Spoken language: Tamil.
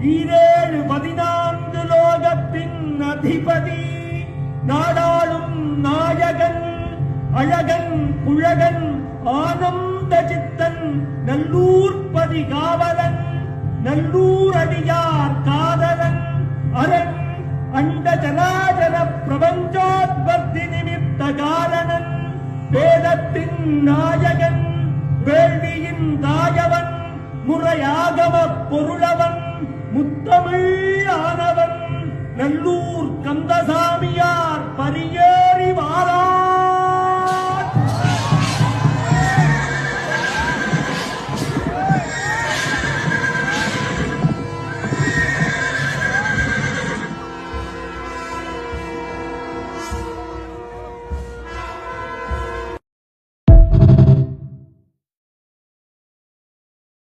ஈரேழு 14 லோகத்தின் அதிபதி நாடாளும் நாயகன் அழகன் குழகன் ஆனந்த சித்தன் நல்லூர் பதிகாவலன் நல்லூர் அடியார் காதலன் அரண் அண்ட ஜனாஜன பிரபஞ்சோத்பத்தி நிமித்த காரணன் வேதத்தின் நாயகன் வேள்வியின் தாயவன் முறையாகம பொருளவன் முத்தமிழ் ஆனவன் நல்லூர்